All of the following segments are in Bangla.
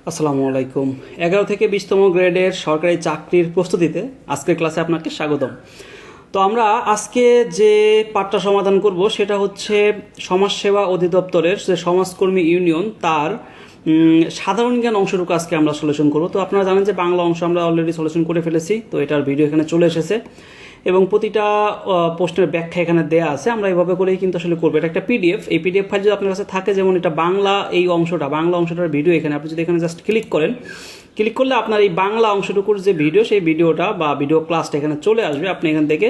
আসসালামু আলাইকুম। 11 থেকে 20তম গ্রেডের সরকারি চাকরির প্রস্তুতিতে আজকের ক্লাসে আপনাকে স্বাগতম। তো আমরা আজকে যে পাঠটা সমাধান করব সেটা হচ্ছে সমাজসেবা অধিদপ্তরের যে সমাজকর্মী ইউনিয়ন তার সাধারণ জ্ঞান অংশটুকু আজকে আমরা সলিউশন করব। তো আপনারা জানেন যে বাংলা অংশ আমরা অলরেডি সলিউশন করে ফেলেছি, তো এটার ভিডিও এখানে চলে এসেছে এবং প্রতিটা প্রশ্নের ব্যাখ্যা এখানে দেয়া আছে। আমরা এইভাবে করেই কিন্তু আসলে করবো। এটা একটা পিডিএফ। এই পিডিএফ ফাইল যদি আপনার কাছে থাকে, যেমন এটা বাংলা, এই অংশটা বাংলা অংশটার ভিডিও, এখানে আপনি যদি এখানে জাস্ট ক্লিক করেন, ক্লিক করলে আপনার এই বাংলা অংশটুকুর যে ভিডিও, সেই ভিডিওটা বা ভিডিও ক্লাসটা এখানে চলে আসবে। আপনি এখান থেকে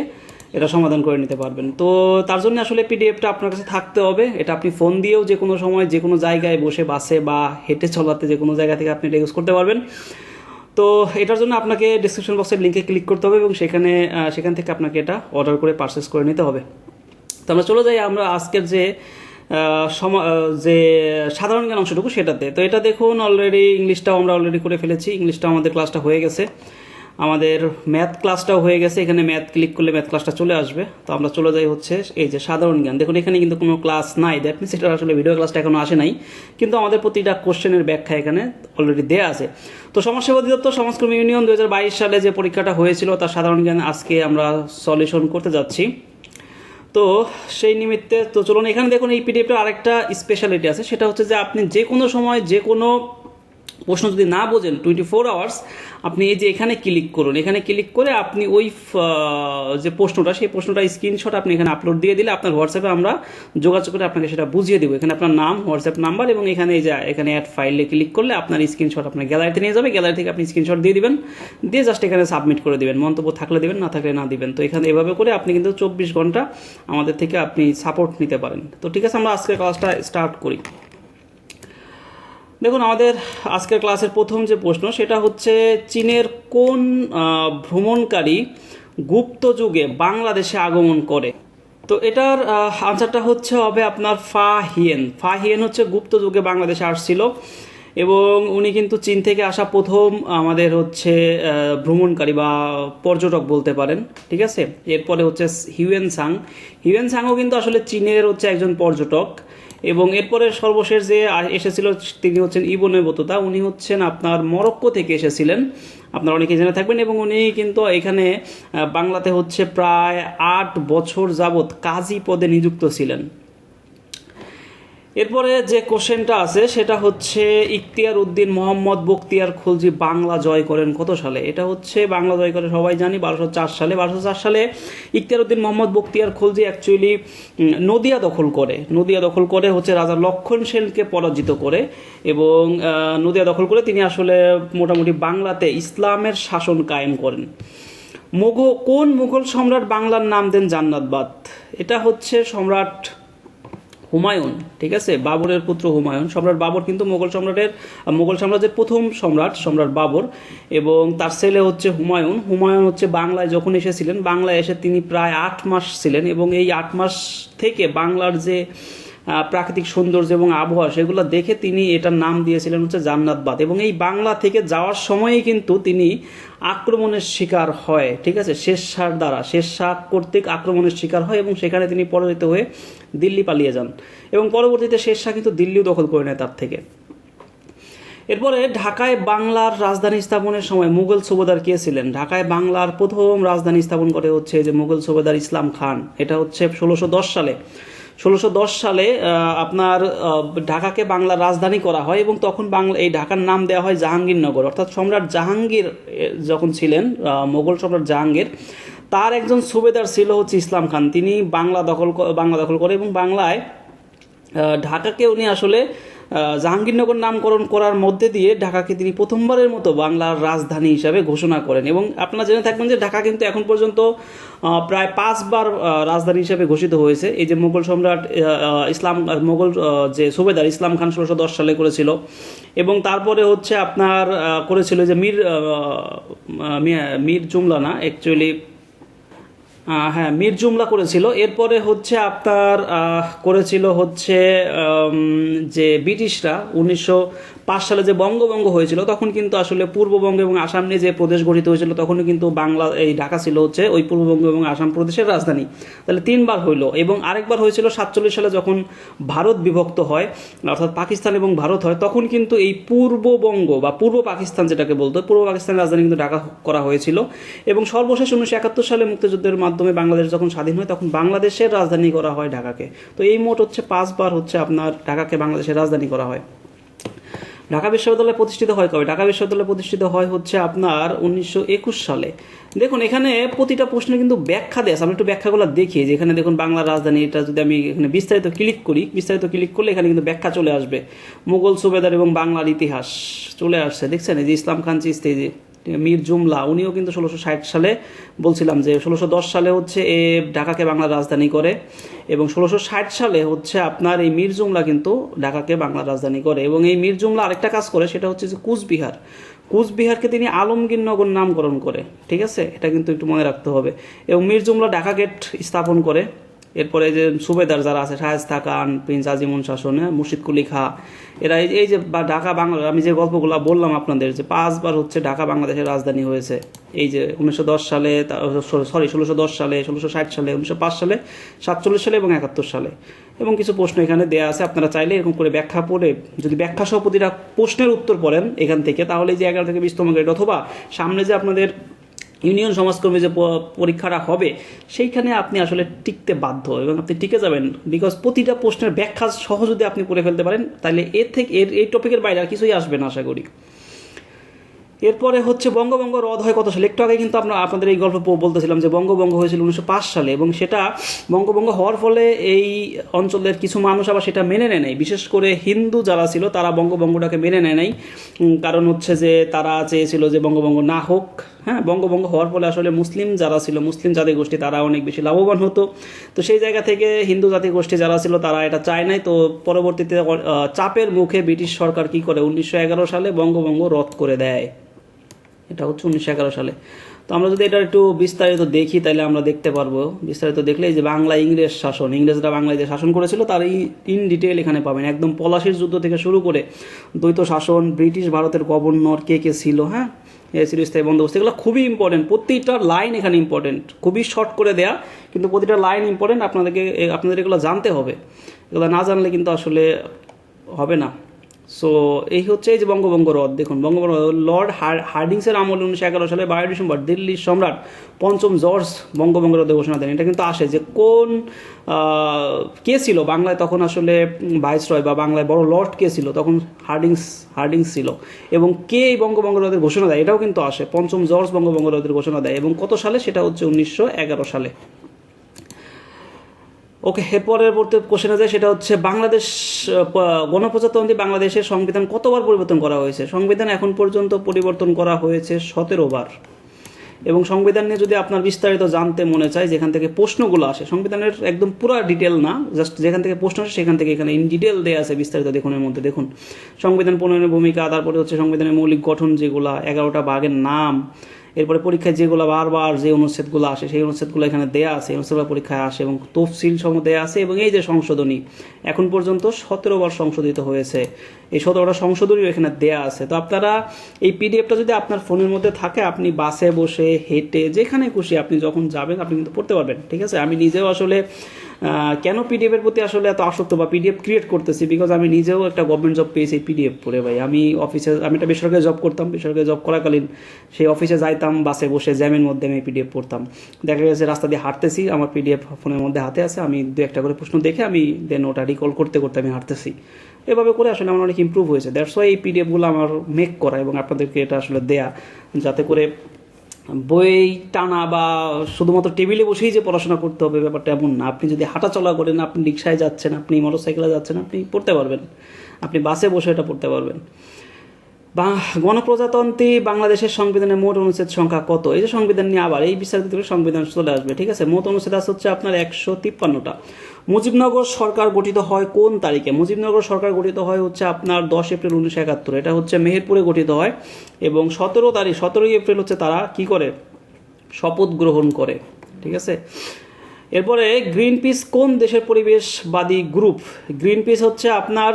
এটা সমাধান করে নিতে পারবেন। তো তার জন্য আসলে পিডিএফটা আপনার কাছে থাকতে হবে। এটা আপনি ফোন দিয়েও যে কোনো সময় যে কোনো জায়গায় বসে, বাসে বা হেঁটে চলাতে যে কোনো জায়গা থেকে আপনি এটা ইউজ করতে পারবেন। তো এটার জন্য আপনাকে ডিসক্রিপশন বক্সের লিঙ্কে ক্লিক করতে হবে এবং সেখান থেকে আপনাকে এটা অর্ডার করে পারচেস করে নিতে হবে। তো আমরা চলে যাই আমরা আজকের যে যে সাধারণ জ্ঞান অংশটুকু সেটাতে। তো এটা দেখুন, অলরেডি ইংলিশটাও আমরা অলরেডি করে ফেলেছি। ইংলিশটাও আমাদের ক্লাসটা হয়ে গেছে, আমাদের ম্যাথ ক্লাসটাও হয়ে গেছে। এখানে ম্যাথ ক্লিক করলে ম্যাথ ক্লাসটা চলে আসবে। তো আমরা চলে যাই হচ্ছে এই যে সাধারণ জ্ঞান। দেখুন এখানে কিন্তু কোনো ক্লাস নাই, দ্যাট মিনস এটা আসলে ভিডিও ক্লাসটা এখনো আসে নাই, কিন্তু আমাদের প্রতিটা কোশ্চেনের ব্যাখ্যা এখানে অলরেডি দেয়া আছে। তো সমাজসেবা অধিদপ্তর সমাজকর্মী ইউনিয়ন 2022 সালে যে পরীক্ষাটা হয়েছিল তার সাধারণ জ্ঞান আজকে আমরা সলিউশন করতে যাচ্ছি। তো সেই নিমিত্তে তো চলুন, এখানে দেখুন এই পিডিএফটার আরেকটা স্পেশালিটি আছে, সেটা হচ্ছে যে আপনি যে কোনো সময় যে কোনো প্রশ্ন যদি না বোঝেন 24 আওয়ার্স, আপনি এই যে এখানে ক্লিক করুন। এখানে ক্লিক করে আপনি ওই যে প্রশ্নটা, সেই প্রশ্নটা স্ক্রিনশট আপনি এখানে আপলোড দিয়ে দিলে আপনার হোয়াটসঅ্যাপে আমরা যোগাযোগ করে আপনাকে সেটা বুঝিয়ে দেবো। এখানে আপনার নাম, হোয়াটসঅ্যাপ নাম্বার এবং এখানে এই যে এখানে অ্যাড ফাইলে ক্লিক করলে আপনার স্ক্রিনশট আপনার গ্যালারিতে নিয়ে যাবে। গ্যালারি থেকে আপনি স্ক্রিনশট দিয়ে দিবেন, দিয়ে জাস্ট এখানে সাবমিট করে দিবেন। মন্তব্য থাকলে দিবেন, না থাকলে না দিবেন। তো এখানে এভাবে করে আপনি কিন্তু 24 ঘন্টা আমাদের থেকে আপনি সাপোর্ট নিতে পারেন। তো ঠিক আছে, আমরা আজকের ক্লাসটা স্টার্ট করি। দেখুন আমাদের আজকের ক্লাসের প্রথম যে প্রশ্ন সেটা হচ্ছে চীনের কোন ভ্রমণকারী গুপ্ত যুগে বাংলাদেশে আগমন করে। তো এটার আনসারটা হবে আপনার ফা হিয়েন। ফা হিয়েন হচ্ছে গুপ্ত যুগে বাংলাদেশে আসছিল এবং উনি কিন্তু চীন থেকে আসা প্রথম আমাদের ভ্রমণকারী বা পর্যটক বলতে পারেন। ঠিক আছে, এরপরে হচ্ছে হিউয়েন সাং। হিউয়েন সাংও কিন্তু আসলে চীনের একজন পর্যটক। এবং এরপরে সর্বশেষ যে এসেছিল তিনি হচ্ছেন ইবনে বতুতা। উনি হচ্ছেন আপনার মরক্কো থেকে এসেছিলেন, আপনারা অনেকে জেনে থাকবেন। এবং উনি কিন্তু এখানে বাংলাতে প্রায় 8 বছর যাবৎ কাজী পদে নিযুক্ত ছিলেন। এরপরে যে কোশ্চেনটা আছে সেটা হচ্ছে ইখতিয়ার উদ্দিন মোহাম্মদ বখতিয়ার খলজি বাংলা জয় করেন কত সালে। এটা বাংলা জয় করে সবাই জানি 1204 সালে। 1204 সালে ইখতিয়ার উদ্দিন মোহাম্মদ বখতিয়ার খলজি অ্যাকচুয়ালি নদিয়া দখল করে রাজা লক্ষণ সেনকে পরাজিত করে। এবং নদিয়া দখল করে তিনি আসলে মোটামুটি বাংলাতে ইসলামের শাসন কায়েম করেন। কোন মুঘল সম্রাট বাংলার নাম দেন জান্নাতবাদ। এটা সম্রাট হুমায়ুন। ঠিক আছে, বাবরের পুত্র হুমায়ুন। সম্রাট বাবর কিন্তু মোগল সাম্রাজ্যের প্রথম সম্রাট বাবর, এবং তার ছেলে হুমায়ুন। হুমায়ুন বাংলায় যখন এসেছিলেন, বাংলায় এসে তিনি প্রায় 8 মাস ছিলেন এবং এই 8 মাস থেকে বাংলার যে প্রাকৃতিক সৌন্দর্য এবং আবহাওয়া সেগুলো দেখে তিনি এটার নাম দিয়েছিলেন জান্নাতবাদ। এবং এই বাংলা থেকে যাওয়ার সময়ই কিন্তু তিনি আক্রমণের শিকার হয়। ঠিক আছে, শেষ শাহ কর্তৃক আক্রমণের শিকার হয় এবং সেখানে তিনি পরাজিত হয়ে দিল্লি পালিয়ে যান এবং পরবর্তীতে শেষ শাহ কিন্তু দিল্লিও দখল করে নেয় তার থেকে। এরপরে ঢাকায় বাংলার রাজধানী স্থাপনের সময় মুঘল সুবেদার কে ছিলেন। ঢাকায় বাংলার প্রথম রাজধানী স্থাপন করে যে মুঘল সুবেদার ইসলাম খান। এটা 1610 সালে। 1610 সালে আপনার ঢাকাকে বাংলার রাজধানী করা হয় এবং তখন এই ঢাকার নাম দেওয়া হয় জাহাঙ্গীরনগর। অর্থাৎ সম্রাট জাহাঙ্গীর যখন ছিলেন, মোগল সম্রাট জাহাঙ্গীর, তার একজন সুবেদার ছিল ইসলাম খান। তিনি বাংলা দখল করে এবং বাংলায় ঢাকাকে উনি আসলে জাহাঙ্গীরনগর নামকরণ করার মধ্যে দিয়ে ঢাকাকে তিনি প্রথমবারের মতো বাংলার রাজধানী হিসাবে ঘোষণা করেন। এবং আপনারা জেনে থাকবেন যে ঢাকা কিন্তু এখন পর্যন্ত প্রায় 5 বার রাজধানী হিসাবে ঘোষিত হয়েছে। এই যে মোগল সম্রাট মোগল যে সুবেদার ইসলাম খান 1610 সালে করেছিল, এবং তারপরে আপনার করেছিল যে মীর জুমলা না, অ্যাকচুয়ালি হ্যাঁ, মীর জুমলা করেছিল। এরপরে হচ্ছে আপনার করেছিল হচ্ছে যে ব্রিটিশরা 1905 সালে যে বঙ্গভঙ্গ হয়েছিল, তখন কিন্তু আসলে পূর্ববঙ্গ এবং আসাম নিয়ে যে প্রদেশ গঠিত হয়েছিল, তখনও কিন্তু বাংলা এই ঢাকা ছিল হচ্ছে ওই পূর্ববঙ্গ এবং আসাম প্রদেশের রাজধানী। তাহলে তিনবার হইলো। এবং আরেকবার হয়েছিল 47 সালে যখন ভারত বিভক্ত হয়, অর্থাৎ পাকিস্তান এবং ভারত হয়, তখন কিন্তু এই পূর্ববঙ্গ বা পূর্ব পাকিস্তান যেটাকে বলতো, পূর্ব পাকিস্তানের রাজধানী কিন্তু ঢাকা করা হয়েছিল। এবং সর্বশেষ 1971 সালে মুক্তিযুদ্ধের মাধ্যমে বাংলাদেশ যখন স্বাধীন হয়, তখন বাংলাদেশের রাজধানী করা হয় ঢাকাকে। তো এই মোট হচ্ছে 5বার হচ্ছে আপনার ঢাকাকে বাংলাদেশের রাজধানী করা হয়। ঢাকা বিশ্ববিদ্যালয় প্রতিষ্ঠিত হয় কবে? ঢাকা বিশ্ববিদ্যালয় প্রতিষ্ঠিত হয় হচ্ছে আপনার 1921 সালে। দেখুন এখানে প্রতিটা প্রশ্নে কিন্তু ব্যাখ্যা দেয় আছে। আমি একটু ব্যাখ্যাগুলো দেখি। যেখানে দেখুন বাংলার রাজধানী, এটা যদি আমি এখানে বিস্তারিত ক্লিক করি, বিস্তারিত ক্লিক করলে এখানে কিন্তু ব্যাখ্যা চলে আসবে। মুঘল সুবেদার এবং বাংলার ইতিহাস চলে আসছে, দেখছেন? এই যে ইসলাম খান চিশতি, যে মীর জুমলা, উনিও কিন্তু 1660 সালে, বলছিলাম যে 1610 সালে হচ্ছে এ ঢাকাকে বাংলার রাজধানী করে। এবং 1660 সালে হচ্ছে আপনার এই মীর জুমলা কিন্তু ঢাকাকে বাংলার রাজধানী করে। এবং এই মীর জুমলা আরেকটা কাজ করে, সেটা হচ্ছে যে কুচবিহারকে তিনি আলমগীরনগর নামকরণ করে। ঠিক আছে, এটা কিন্তু একটু মনে রাখতে হবে। এবং মীর জুমলা ঢাকা গেট স্থাপন করে। এরপরে যে সুবেদার যারা আছে, শায়েস্তা খান, প্রিন্স আজিমুন শাসন, মুর্শিদ কুলি খাঁ, এরা এই যে ঢাকা বাংলা, আমি যে গল্পগুলো বললাম আপনাদের, যে 5বার হচ্ছে ঢাকা বাংলাদেশের রাজধানী হয়েছে। এই যে 1910 সালে, সরি 1610 সালে, 1660 সালে, 1905 সালে, 47 সালে এবং 71 সালে। এবং কিছু প্রশ্ন এখানে দেওয়া আছে, আপনারা চাইলে এরকম করে ব্যাখ্যা পড়ে, যদি ব্যাখ্যা সহ প্রতিটা প্রশ্নের উত্তর পড়েন এখান থেকে, তাহলে যে 11 থেকে 20তম গ্রেড অথবা সামনে যে আপনাদের ইউনিয়ন সমাজকর্মী যে পরীক্ষাটা হবে, সেইখানে আপনি আসলে টিকতে বাধ্য এবং আপনি টিকে যাবেন। বিকজ প্রতিটা প্রশ্নের ব্যাখ্যা সহ যদি আপনি পড়ে ফেলতে পারেন, তাহলে এর থেকে এই টপিকের বাইরে আর কিছুই আসবে না আশা করি। এরপরে হচ্ছে বঙ্গভঙ্গ রদ হয় কত সালে? একটু আগে কিন্তু আপনাদের এই গল্প বলতেছিলাম যে বঙ্গভঙ্গ হয়েছিল 1905 সালে। এবং সেটা বঙ্গভঙ্গ হওয়ার ফলে এই অঞ্চলের কিছু মানুষ আবার সেটা মেনে নেয় নাই। বিশেষ করে হিন্দু যারা ছিল তারা বঙ্গভঙ্গটাকে মেনে নেয় নাই। কারণ হচ্ছে যে তারা চেয়েছিল যে বঙ্গভঙ্গ না হোক। হ্যাঁ, বঙ্গভঙ্গ হওয়ার ফলে আসলে মুসলিম যারা ছিল, মুসলিম জাতিগোষ্ঠী, তারা অনেক বেশি লাভবান হতো। তো সেই জায়গা থেকে হিন্দু জাতিগোষ্ঠী যারা ছিল তারা এটা চায় নাই। তো পরবর্তীতে চাপের মুখে ব্রিটিশ সরকার কি করে, 1911 সালে বঙ্গভঙ্গ রদ করে দেয়। এটা হচ্ছে 1911 সালে। তো আমরা যদি এটা একটু বিস্তারিত দেখি, তাহলে আমরা দেখতে পারবো। বিস্তারিত দেখলে এই যে বাংলা ইংরেজ শাসন, ইংরেজরা বাংলায় যে শাসন করেছিল তার ইন ডিটেল এখানে পাবেন। একদম পলাশির যুদ্ধ থেকে শুরু করে দ্বৈত শাসন, ব্রিটিশ ভারতের গভর্নর কে কে ছিল, হ্যাঁ, চিরস্থায়ী বন্দোবস্ত, এগুলো খুবই ইম্পর্টেন্ট। প্রতিটা লাইন এখানে ইম্পর্টেন্ট, খুবই শর্ট করে দেয়া, কিন্তু প্রতিটা লাইন ইম্পর্টেন্ট। আপনাদের এগুলো জানতে হবে। এগুলো না জানলে কিন্তু আসলে হবে না। সো এই হচ্ছে এই যে বঙ্গভঙ্গ রদ। দেখুন বঙ্গভঙ্গ লর্ড হার্ডিংসের আমলে 1911 সালে 12 ডিসেম্বর দিল্লির সম্রাট পঞ্চম জর্জ বঙ্গভঙ্গ রদের ঘোষণা দেন। এটা কিন্তু আসে যে কোন কে ছিল বাংলায় তখন আসলে ভাইসরয় বা বাংলায় বড় লর্ড কে ছিল তখন? হার্ডিংস ছিল। এবং কে এই বঙ্গভঙ্গ রদের ঘোষণা দেয়, এটাও কিন্তু আসে। পঞ্চম জর্জ বঙ্গভঙ্গ রদের ঘোষণা দেয়। এবং কত সালে? সেটা হচ্ছে 1911 সালে। ওকে, এরপরের কোশ্চেনে যায়, সেটা হচ্ছে বাংলাদেশ গণপ্রজাতন্ত্রী বাংলাদেশের সংবিধান কতবার পরিবর্তন করা হয়েছে? সংবিধান এখন পর্যন্ত পরিবর্তন করা হয়েছে 17 বার। এবং সংবিধান নিয়ে যদি আপনার বিস্তারিত জানতে মনে চায়, যেখান থেকে প্রশ্নগুলো আসে, সংবিধানের একদম পুরো ডিটেল না, জাস্ট যেখান থেকে প্রশ্ন আসে সেখান থেকে এখানে ইন ডিটেল দেওয়া আছে বিস্তারিত। দেখুন এর মধ্যে দেখুন সংবিধান প্রণয়নের ভূমিকা, তারপরে হচ্ছে সংবিধানের মৌলিক গঠন, যেগুলা 11টা ভাগের নাম, এরপরে পরীক্ষায় যেগুলো বারবার যে অনুচ্ছেদগুলো আসে সেই অনুচ্ছেদগুলো এখানে দেয়া আছে, অনুচ্ছেদগুলো পরীক্ষায় আসে এবং তফসিল সম দেয়া আছে। এবং এই যে সংশোধনী, এখন পর্যন্ত 17 বার সংশোধিত হয়েছে, এই 17টা সংশোধনীও এখানে দেয়া আছে। তো আপনারা এই পিডিএফটা যদি আপনার ফোনের মধ্যে থাকে, আপনি বাসে বসে, হেঁটে, যেখানে খুশি আপনি যখন যাবেন আপনি কিন্তু পড়তে পারবেন। ঠিক আছে, আমি নিজেও আসলে কেন পিডিএফের প্রতি আসলে এত আসক্ত বা পিডিএফ ক্রিয়েট করতেছি, বিকজ আমি নিজেও একটা গভর্নমেন্ট জব পেয়েছি পিডিএফ পড়ে। ভাই আমি একটা বেসরকারি জব করতাম, বেসরকারি জব করাকালীন সেই অফিসে যাইতাম, বাসে বসে জ্যামের মধ্যে আমি পিডিএফ পড়তাম। দেখা গেছে রাস্তা দিয়ে হাঁটতেছি, আমার পিডিএফ ফোনের মধ্যে হাতে আছে, আমি দু একটা করে প্রশ্ন দেখে আমি দেন ওটা রিকল করতে করতে আমি হাঁটতেছি। এভাবে করে আসলে আমার অনেক ইম্প্রুভ হয়েছে। দ্যাটস ওয়াই এই পিডিএফগুলো আমার মেক করা এবং আপনাদেরকে এটা আসলে দেয়া, যাতে করে বই টানা বা শুধুমাত্র টেবিলে বসেই যে পড়াশোনা করতে হবে ব্যাপারটা এমন না। আপনি যদি হাঁটাচলা করেন, আপনি রিক্সায় যাচ্ছেন, আপনি মোটরসাইকেলে যাচ্ছেন, আপনি পড়তে পারবেন। আপনি বাসে বসে এটা পড়তে পারবেন। বা গণপ্রজাতন্ত্রী বাংলাদেশের সংবিধানের মোট অনুচ্ছেদ সংখ্যা কত? এই যে সংবিধান নিয়ে আবার এই বিস্তারিত সংবিধান চলে আসবে। ঠিক আছে, মোট অনুচ্ছেদ আছে হচ্ছে আপনার 153টা। মুজিবনগর সরকার গঠিত হয় কোন তারিখে? মুজিবনগর সরকার গঠিত হয় হচ্ছে আপনার 10 এপ্রিল 1971। এটা হচ্ছে মেহেরপুরে গঠিত হয়। এবং 17 এপ্রিল হচ্ছে তারা কি করে? শপথ গ্রহণ করে। ঠিক আছে। এরপরে গ্রিন পিস কোন দেশের পরিবেশবাদী গ্রুপ? গ্রিন পিস হচ্ছে আপনার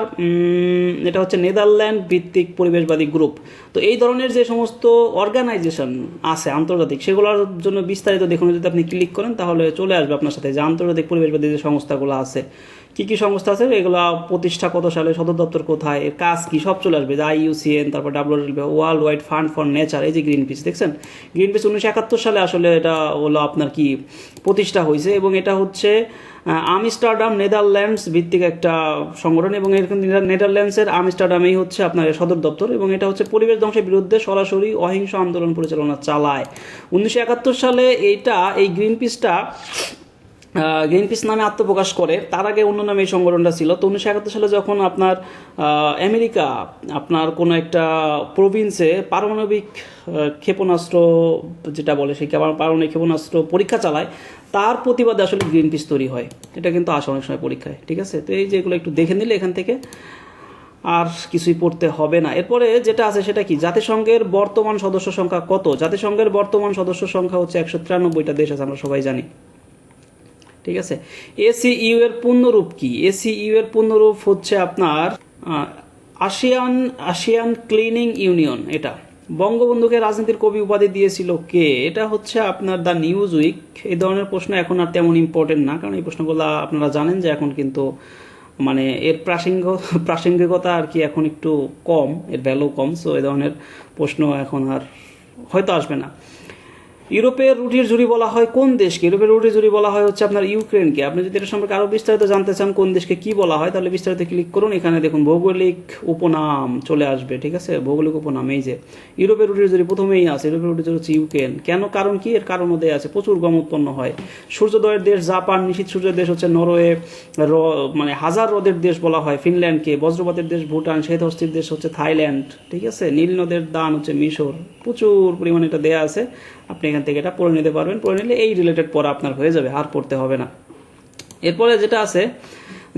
এটা হচ্ছে নেদারল্যান্ড ভিত্তিক পরিবেশবাদী গ্রুপ। তো এই ধরনের যে সমস্ত অর্গানাইজেশন আছে আন্তর্জাতিক, সেগুলোর জন্য বিস্তারিত দেখুন, যদি আপনি ক্লিক করেন তাহলে চলে আসবে আপনার সাথে যে আন্তর্জাতিক পরিবেশবাদী যে সংস্থাগুলো আছে, কী কী সংস্থা আছে, এগুলো প্রতিষ্ঠা কত সালে, সদর দপ্তর কোথায়, এর কাজ কী, সব চলে আসবে। IUCN, তারপর WWF, world wide fund for nature. এই যে গ্রিন পিস দেখছেন, গ্রিন পিস 1971 সালে আসলে এটা হলো আপনার কি প্রতিষ্ঠা হয়েছে, এবং এটা হচ্ছে আমস্টারডাম নেদারল্যান্ডস ভিত্তিক একটা সংগঠন, এবং এরকম নেদারল্যান্ডসের আমস্টারডামেই হচ্ছে আপনার সদর দপ্তর, এবং এটা হচ্ছে পরিবেশ ধ্বংসের বিরুদ্ধে সরাসরি অহিংস আন্দোলন পরিচালনা চালায়। 1971 সালে এই গ্রিন পিস নামে আত্মপ্রকাশ করে। তার আগে অন্য নামে এই সংগঠনটা ছিল। তো 1971 সালে যখন আপনার আমেরিকা আপনার কোনো একটা প্রভিন্সে পারমাণবিক ক্ষেপণাস্ত্র যেটা বলে সেই পারমাণবিক ক্ষেপণাস্ত্র পরীক্ষা চালায়, তার প্রতিবাদে আসলে গ্রিন পিস তৈরি হয়। এটা কিন্তু আসে অনেক সময় পরীক্ষায়, ঠিক আছে। তো এই যেগুলো একটু দেখে নিলে এখান থেকে আর কিছুই পড়তে হবে না। এরপরে যেটা আছে সেটা কি, জাতিসংঘের বর্তমান সদস্য সংখ্যা কত? জাতিসংঘের বর্তমান সদস্য সংখ্যা হচ্ছে 193টা দেশ আছে, আমরা সবাই জানি, ঠিক আছে। ACU এর পূর্ণরূপ কি? ACU এর পূর্ণরূপ হচ্ছে আপনার আসিয়ান ক্লিনিং ইউনিয়ন। এটা বঙ্গবন্ধুকে রাজনীতির কবি উপাধি দিয়েছিল কে? এটা হচ্ছে আপনার দ্য নিউজ উইক। এই ধরনের প্রশ্ন এখন আর তেমন ইম্পর্টেন্ট না, কারণ এই প্রশ্নগুলো আপনারা জানেন যে এখন কিন্তু মানে এর প্রাসঙ্গিকতা আর কি এখন একটু কম, এর ভ্যালু কম। সো এই ধরনের প্রশ্ন এখন আর হয়তো আসবে না। ইউরোপের রুটির ঝুড়ি বলা হয় কোন দেশকে? ইউরোপের রুটির ঝুড়ি বলা হয় হচ্ছে আপনার ইউক্রেনকে। আপনি যদি এটা সম্পর্কে আরও বিস্তারিত জানতে চান কোন দেশকে কি বলা হয়, তাহলে বিস্তারিত ক্লিক করুন। এখানে দেখুন ভৌগোলিক উপনাম চলে আসবে, ঠিক আছে। ভৌগোলিক উপনাম এই যে ইউরোপের রুটির ঝুড়ি প্রথমেই আছে। ইউরোপের রুটির ঝুড়ি হচ্ছে ইউক্রেন। কেন? কারণ কি? এর কারণও দেয়া আছে, প্রচুর গম উৎপন্ন হয়। সূর্যোদয়ের দেশ জাপান, নিশীথ সূর্যের দেশ হচ্ছে নরওয়ে, মানে হাজার হ্রদের দেশ বলা হয় ফিনল্যান্ডকে, বজ্রপাতের দেশ ভুটান, শ্বেত হস্তির দেশ হচ্ছে থাইল্যান্ড, ঠিক আছে। নীল নদের দান হচ্ছে মিশর। প্রচুর পরিমাণে এটা দেয়া আছে, আপনি এখান থেকে এটা পড়ে নিতে পারবেন। পড়ে নিলে এই রিলেটেড পড়া আপনার হয়ে যাবে, আর পড়তে হবে না। এরপরে যেটা আছে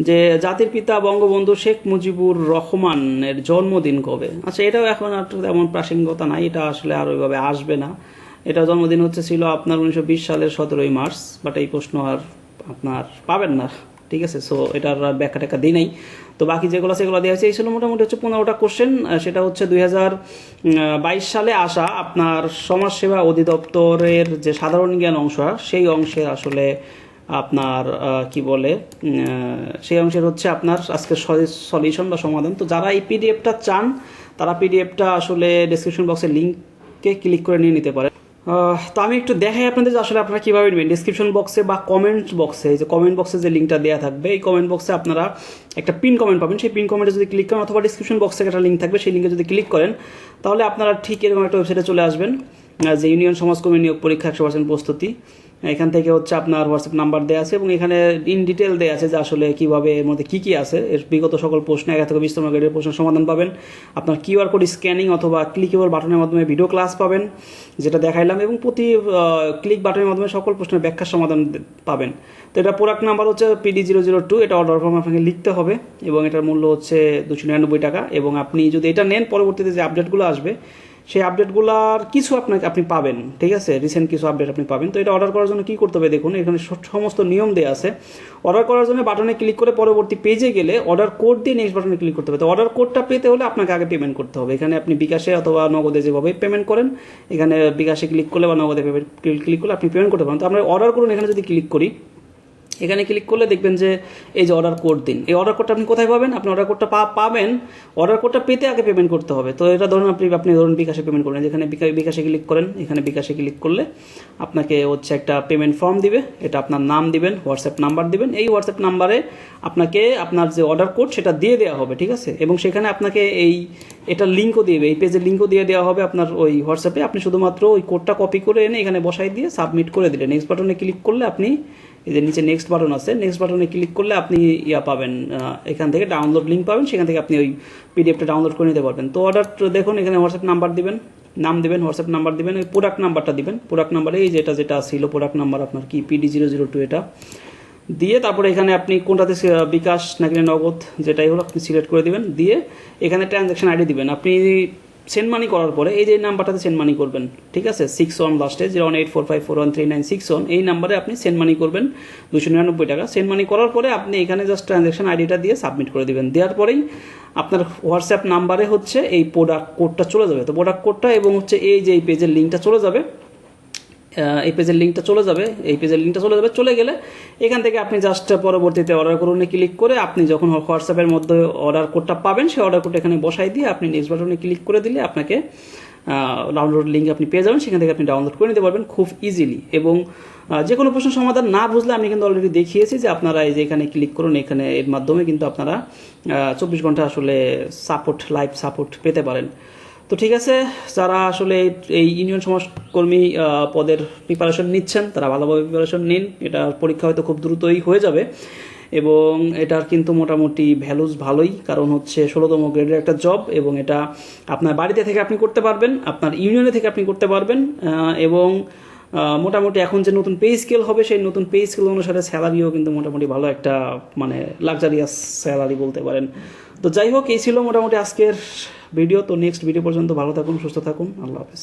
যে জাতির পিতা বঙ্গবন্ধু শেখ মুজিবুর রহমানের জন্মদিন কবে? আচ্ছা, এটাও এখন আর তেমন প্রাসঙ্গিকতা নাই, এটা আসলে আর ওইভাবে আসবে না। এটা জন্মদিন ছিল আপনার 1920 সালের 17ই মার্চ, বাট এই প্রশ্ন আর আপনার পাবেন না, ঠিক আছে। সো এটার ব্যাখ্যা টাকা দিই নাই। তো বাকি যেগুলো সেগুলো দেওয়া হয়েছে, এই ছিল মোটামুটি হচ্ছে 15টা কোশ্চেন। সেটা হচ্ছে 2022 সালে আসা আপনার সমাজসেবা অধিদপ্তরের যে সাধারণ জ্ঞান অংশ, সেই অংশের আসলে আপনার কি বলে সেই অংশের হচ্ছে আপনার আজকের সলিউশন বা সমাধান। তো যারা এই পিডিএফটা চান, তারা পিডিএফটা আসলে ডেসক্রিপশন বক্সের লিঙ্কে ক্লিক করে নিয়ে নিতে পারে। তো আমি একটু দেখাই আপনাদের যে আসলে আপনারা কীভাবে নেবেন। ডিসক্রিপশন বক্সে বা কমেন্ট বক্সে, যে কমেন্ট বক্সে যে লিঙ্কটা দেওয়া থাকবে, এই কমেন্ট বক্সে আপনারা একটা পিন কমেন্ট পাবেন। সেই পিন কমেন্টে যদি ক্লিক করেন, অথবা ডিসক্রিপশন বক্সে একটা লিঙ্ক থাকবে, সেই লিঙ্কে যদি ক্লিক করেন, তাহলে আপনারা ঠিক এরকম একটা ওয়েবসাইটে চলে আসবেন, যে ইউনিয়ন সমাজকর্মী নিয়োগ পরীক্ষা 100% প্রস্তুতি। এখান থেকে হচ্ছে আপনার হোয়াটসঅ্যাপ নাম্বার দেওয়া আছে, এবং এখানে ইন ডিটেল দেওয়া আছে যে আসলে কীভাবে এর মধ্যে কী কী আছে। এর বিগত সকল প্রশ্ন 1 থেকে 20তম গ্রেডের প্রশ্নের সমাধান পাবেন। আপনার QR কোড স্ক্যানিং অথবা ক্লিকেবল বাটনের মাধ্যমে ভিডিও ক্লাস পাবেন, যেটা দেখাইলাম, এবং প্রতি ক্লিক বাটনের মাধ্যমে সকল প্রশ্নের ব্যাখ্যার সমাধান পাবেন। তো এটা প্রোডাক্ট নাম্বার হচ্ছে PD002, এটা অর্ডার ফর্ম আপনাকে লিখতে হবে, এবং এটার মূল্য হচ্ছে 299 টাকা। এবং আপনি যদি এটা নেন, পরবর্তীতে যে আপডেটগুলো আসবে, সেই আপডেটগুলোর কিছু আপনি পাবেন, ঠিক আছে। রিসেন্ট কিছু আপডেট আপনি পাবেন। তো এটা অর্ডার করার জন্য কী করতে হবে দেখুন, এখানে সমস্ত নিয়ম দেওয়া আছে। অর্ডার করার জন্য বাটনে ক্লিক করে পরবর্তী পেজে গেলে অর্ডার কোড দিয়ে নেক্সট বাটনে ক্লিক করতে হবে। তো অর্ডার কোডটা পেতে হলে আপনাকে আগে পেমেন্ট করতে হবে। এখানে আপনি বিকাশে অথবা নগদে যেভাবে পেমেন্ট করেন, এখানে বিকাশে ক্লিক করলে বা নগদে ক্লিক করলে আপনি পেমেন্ট করতে পারেন। তো আমরা অর্ডার করুন, এখানে যদি ক্লিক করি, এখানে ক্লিক করলে দেখবেন যে এই যে অর্ডার কোড দিন। এই অর্ডার কোডটা আপনি কোথায় পাবেন? আপনি অর্ডার কোডটা পাবেন, অর্ডার কোডটা পেতে আগে পেমেন্ট করতে হবে। তো এটা ধরুন আপনি ধরুন বিকাশে পেমেন্ট করবেন, যেখানে বিকাশে ক্লিক করেন, এখানে বিকাশে ক্লিক করলে আপনাকে হচ্ছে একটা পেমেন্ট ফর্ম দিবে। এটা আপনার নাম দিবেন, হোয়াটসঅ্যাপ নাম্বার দিবেন। এই হোয়াটসঅ্যাপ নাম্বারে আপনাকে আপনার যে অর্ডার কোড সেটা দিয়ে দেওয়া হবে, ঠিক আছে। এবং সেখানে আপনাকে এটা লিঙ্কও দিবে, এই পেজের লিঙ্কও দিয়ে দেওয়া হবে আপনার ওই হোয়াটসঅ্যাপে। আপনি শুধুমাত্র ওই কোডটা কপি করে এনে এখানে বসাই দিয়ে সাবমিট করে দিলে, নেক্সট বাটনে ক্লিক করলে আপনি এই যে নিচে নেক্সট বাটন আছে, নেক্সট বাটনে ক্লিক করলে আপনি পাবেন, এখান থেকে ডাউনলোড লিঙ্ক পাবেন, সেখান থেকে আপনি ওই পিডিএফটা ডাউনলোড করে নিতে পারবেন। তো অর্ডার দেখুন, এখানে হোয়াটসঅ্যাপ নাম্বার দিবেন, নাম দিবেন, হোয়াটসঅ্যাপ নাম্বার দিবেন, ওই প্রোডাক্ট নাম্বারটা দিবেন। প্রোডাক্ট নাম্বারে এই যেটা ছিল প্রোডাক্ট নাম্বার আপনার কি PD002, এটা দিয়ে তারপরে এখানে আপনি কোনটাতে বিকাশ নাকি নগদ যেটাই হলো আপনি সিলেক্ট করে দিবেন। দিয়ে এখানে ট্রানজ্যাকশন আইডি দিবেন। আপনি সেন্ড মানি করার পরে এই যে নাম্বারটাতে সেন্ড মানি করবেন, ঠিক আছে, 61 লাস্টে 01845413961 এই নাম্বারে আপনি সেন্ড মানি করবেন 299 টাকা। সেন্ড মানি করার পরে আপনি এখানে জাস্ট ট্রানজ্যাকশন আইডিটা দিয়ে সাবমিট করে দিবেন। দেওয়ার পরেই আপনার হোয়াটসঅ্যাপ নাম্বারে হচ্ছে এই প্রোডাক্ট কোডটা চলে যাবে। তো প্রোডাক্ট কোডটা এবং হচ্ছে এই যে এই পেজের লিঙ্কটা চলে যাবে, এই পেজের লিঙ্কটা চলে যাবে, এই পেজের লিঙ্কটা চলে যাবে। চলে গেলে এখান থেকে আপনি জাস্ট পরবর্তীতে অর্ডার করুনে ক্লিক করে আপনি যখন হোয়াটসঅ্যাপের মধ্যে অর্ডার কোডটা পাবেন সেই অর্ডার কোডটা এখানে বসাই দিয়ে আপনি নেক্সট বাটনে ক্লিক করে দিলে আপনাকে ডাউনলোড লিঙ্ক আপনি পেয়ে যাবেন, সেখান থেকে আপনি ডাউনলোড করে নিতে পারবেন খুব ইজিলি। এবং যে কোনো প্রশ্ন সমাধান না বুঝলে আমি কিন্তু অলরেডি দেখিয়েছি যে আপনারা এই যে এখানে ক্লিক করুন, এখানে এর মাধ্যমে কিন্তু আপনারা 24 ঘন্টা আসলে সাপোর্ট, লাইভ সাপোর্ট পেতে পারেন। তো ঠিক আছে, যারা আসলে এই ইউনিয়ন সমাজকর্মী পদের প্রিপারেশন নিচ্ছেন তারা ভালোভাবে প্রিপারেশন নিন। এটার পরীক্ষা হয়তো খুব দ্রুতই হয়ে যাবে এবং এটার কিন্তু মোটামুটি ভ্যালুজ ভালোই, কারণ হচ্ছে 16তম গ্রেডের একটা জব এবং এটা আপনার বাড়িতে থেকে আপনি করতে পারবেন, আপনার ইউনিয়নে থেকে আপনি করতে পারবেন এবং মোটামুটি এখন যে নতুন পে স্কেল হবে সেই নতুন পে স্কেল অনুসারে স্যালারিও কিন্তু মোটামুটি ভালো একটা মানে লাক্সারিয়াস স্যালারি বলতে পারেন। তো যাই হোক, এই ছিল মোটামুটি আজকের ভিডিও। তো নেক্সট ভিডিও পর্যন্ত ভালো থাকুন, সুস্থ থাকুন, আল্লাহ হাফেজ।